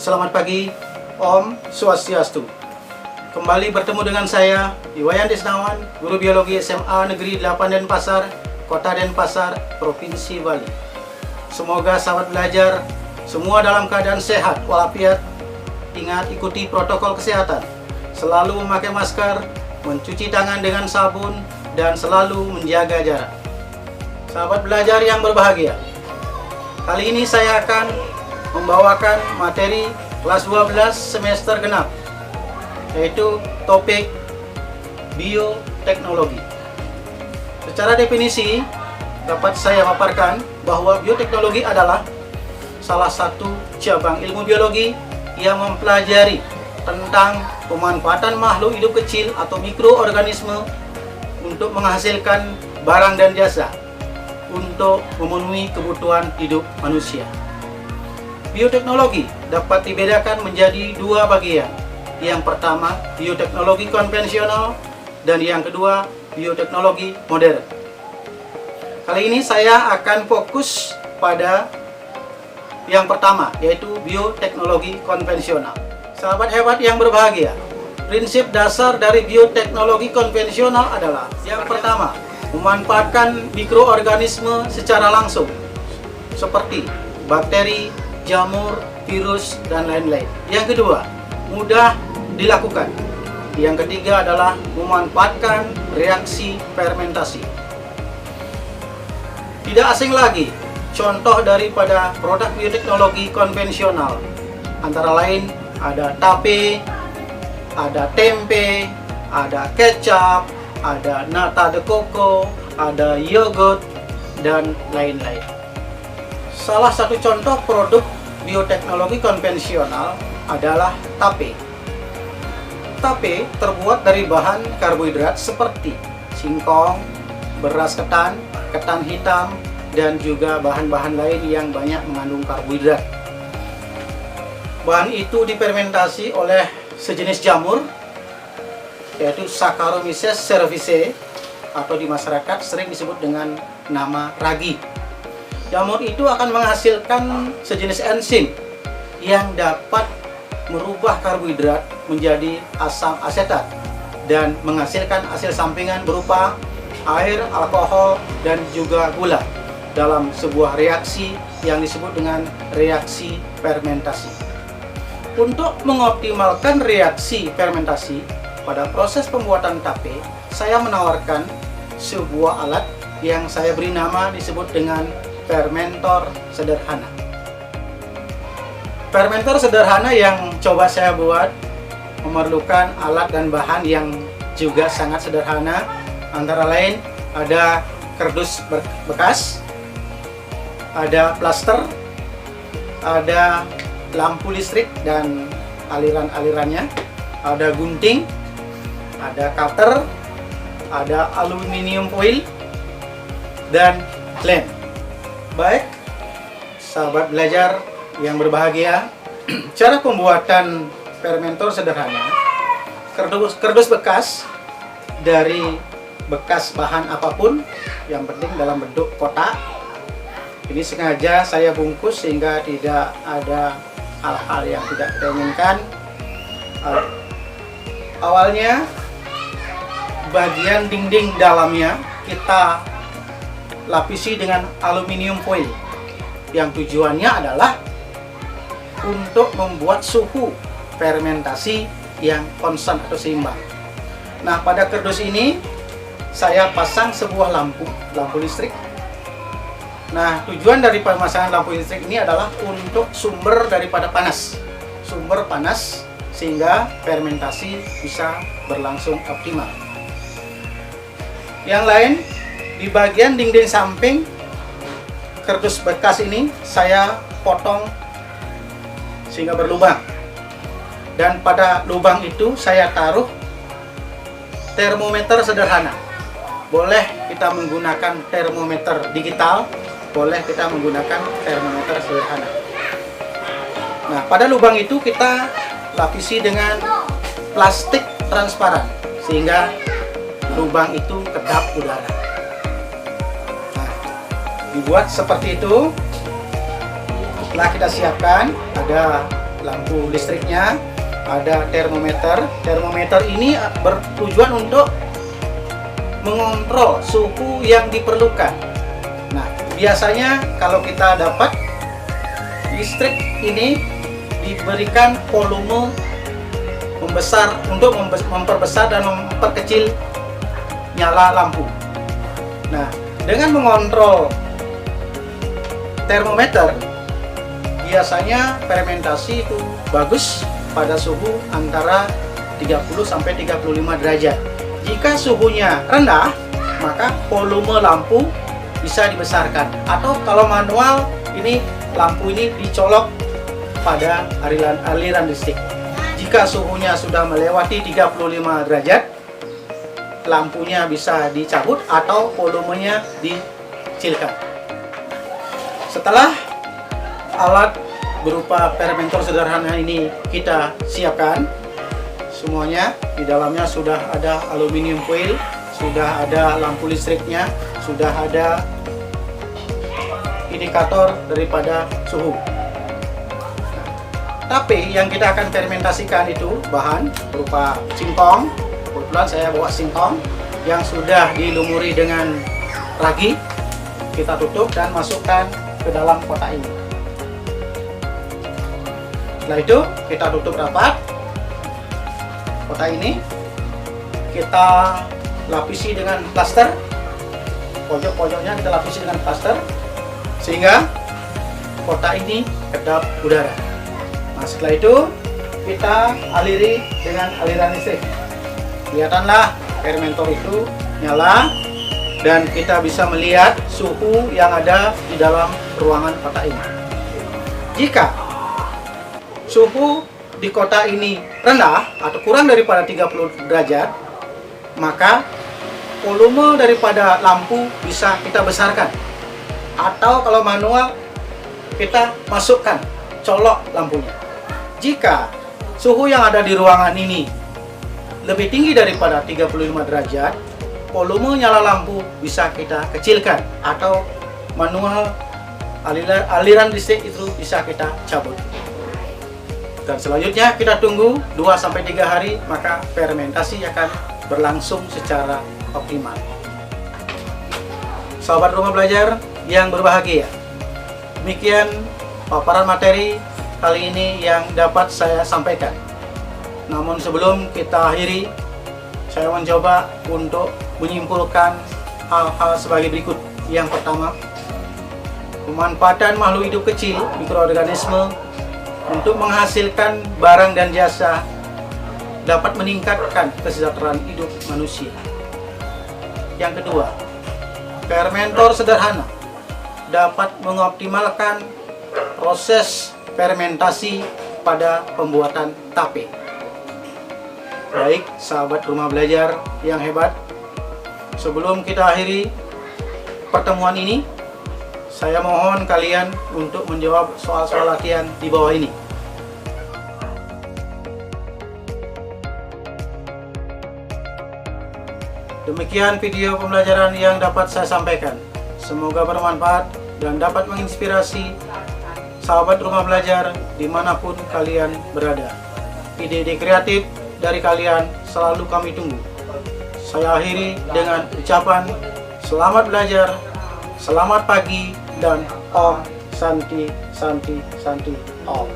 Selamat pagi, Om Swastiastu. Kembali bertemu dengan saya, Iwayan Desnawan, Guru Biologi SMA Negeri 8 Denpasar, Kota Denpasar, Provinsi Bali. Semoga sahabat belajar semua dalam keadaan sehat walafiat. Ingat ikuti protokol kesehatan, selalu memakai masker, mencuci tangan dengan sabun, dan selalu menjaga jarak. Sahabat belajar yang berbahagia, kali ini saya akan membawakan materi kelas 12 semester genap, yaitu topik bioteknologi. Secara definisi dapat saya paparkan bahwa bioteknologi adalah salah satu cabang ilmu biologi yang mempelajari tentang pemanfaatan makhluk hidup kecil atau mikroorganisme untuk menghasilkan barang dan jasa untuk memenuhi kebutuhan hidup manusia. Bioteknologi dapat dibedakan menjadi dua bagian. Yang pertama, bioteknologi konvensional, dan yang kedua, bioteknologi modern. Kali ini saya akan fokus pada yang pertama, yaitu bioteknologi konvensional. Sahabat hebat yang berbahagia, prinsip dasar dari bioteknologi konvensional adalah yang pertama, memanfaatkan mikroorganisme secara langsung, seperti bakteri, jamur, virus, dan lain-lain. Yang kedua, mudah dilakukan. Yang ketiga adalah memanfaatkan reaksi fermentasi. Tidak asing lagi contoh daripada produk bioteknologi konvensional, antara lain ada tape, ada tempe, ada kecap, ada nata de coco, ada yogurt, dan lain-lain. Salah satu contoh produk bioteknologi konvensional adalah tape. Tape terbuat dari bahan karbohidrat seperti singkong, beras ketan, ketan hitam, dan juga bahan-bahan lain yang banyak mengandung karbohidrat. Bahan itu difermentasi oleh sejenis jamur, yaitu Saccharomyces cerevisiae, atau di masyarakat sering disebut dengan nama ragi. Jamur itu akan menghasilkan sejenis enzim yang dapat merubah karbohidrat menjadi asam asetat dan menghasilkan hasil sampingan berupa air, alkohol, dan juga gula dalam sebuah reaksi yang disebut dengan reaksi fermentasi. Untuk mengoptimalkan reaksi fermentasi pada proses pembuatan tape, saya menawarkan sebuah alat yang saya beri nama disebut dengan fermentor sederhana. Fermentor sederhana yang coba saya buat memerlukan alat dan bahan yang juga sangat sederhana, antara lain ada kardus bekas, ada plaster, ada lampu listrik dan aliran-alirannya, ada gunting, ada cutter, ada aluminium foil, dan lem. Baik, sahabat belajar yang berbahagia, cara pembuatan fermentor sederhana. Kardus bekas dari bekas bahan apapun, yang penting dalam bentuk kotak. Ini sengaja saya bungkus sehingga tidak ada hal-hal yang tidak kita inginkan. Awalnya, bagian dinding dalamnya kita lapisi dengan aluminium foil yang tujuannya adalah untuk membuat suhu fermentasi yang konstan atau seimbang. Nah, pada kardus ini saya pasang sebuah lampu listrik. Nah, tujuan dari pemasangan lampu listrik ini adalah untuk sumber daripada panas. Sumber panas sehingga fermentasi bisa berlangsung optimal. Yang lain, di bagian dinding samping kardus bekas ini saya potong sehingga berlubang, dan pada lubang itu saya taruh termometer sederhana. boleh kita menggunakan termometer digital, boleh kita menggunakan termometer sederhana. Nah, pada lubang itu kita lapisi dengan plastik transparan sehingga lubang itu kedap udara. Nah, dibuat seperti itu. Setelah kita siapkan, ada lampu listriknya, ada termometer. Termometer ini bertujuan untuk mengontrol suhu yang diperlukan. Nah, biasanya kalau kita dapat listrik ini diberikan volume membesar untuk memperbesar dan memperkecil nyala lampu. Nah, dengan mengontrol termometer, biasanya fermentasi itu bagus pada suhu antara 30 sampai 35 derajat. Jika suhunya rendah, maka volume lampu bisa dibesarkan. Atau kalau manual, ini lampu ini dicolok pada aliran listrik. Jika suhunya sudah melewati 35 derajat, lampunya bisa dicabut atau volumenya dikecilkan. Setelah alat berupa fermentor sederhana ini kita siapkan semuanya, di dalamnya sudah ada aluminium foil, sudah ada lampu listriknya, sudah ada indikator daripada suhu. Tapi yang kita akan fermentasikan itu bahan berupa singkong. Kebetulan saya bawa singkong yang sudah dilumuri dengan ragi. Kita tutup dan masukkan ke dalam kotak ini. Setelah itu kita tutup rapat kotak ini, kita lapisi dengan plaster, pojok-pojoknya kita lapisi dengan plaster sehingga kotak ini kedap udara. Nah, setelah itu kita aliri dengan aliran listrik. Kelihatanlah fermentor itu nyala dan kita bisa melihat suhu yang ada di dalam ruangan kotak ini. Jika suhu di kotak ini rendah atau kurang daripada 30 derajat, maka volume daripada lampu bisa kita besarkan. Atau kalau manual, kita masukkan, colok lampunya. Jika suhu yang ada di ruangan ini lebih tinggi daripada 35 derajat, volume nyala lampu bisa kita kecilkan. Atau manual, aliran listrik itu bisa kita cabut. Dan selanjutnya kita tunggu 2-3 hari, maka fermentasi akan berlangsung secara optimal. Sahabat rumah belajar yang berbahagia, demikian paparan materi kali ini yang dapat saya sampaikan. Namun sebelum kita akhiri, saya mencoba untuk menyimpulkan hal-hal sebagai berikut. Yang pertama, pemanfaatan makhluk hidup kecil, mikroorganisme, untuk menghasilkan barang dan jasa dapat meningkatkan kesejahteraan hidup manusia. Yang kedua, fermentor sederhana dapat mengoptimalkan proses fermentasi pada pembuatan tape. Baik, sahabat rumah belajar yang hebat, sebelum kita akhiri pertemuan ini, saya mohon kalian untuk menjawab soal-soal latihan di bawah ini. Demikian video pembelajaran yang dapat saya sampaikan. Semoga bermanfaat dan dapat menginspirasi sahabat rumah belajar dimanapun kalian berada. Ide-ide kreatif dari kalian selalu kami tunggu. Saya akhiri dengan ucapan selamat belajar, selamat pagi, dan Om Santi Santi Santi Om.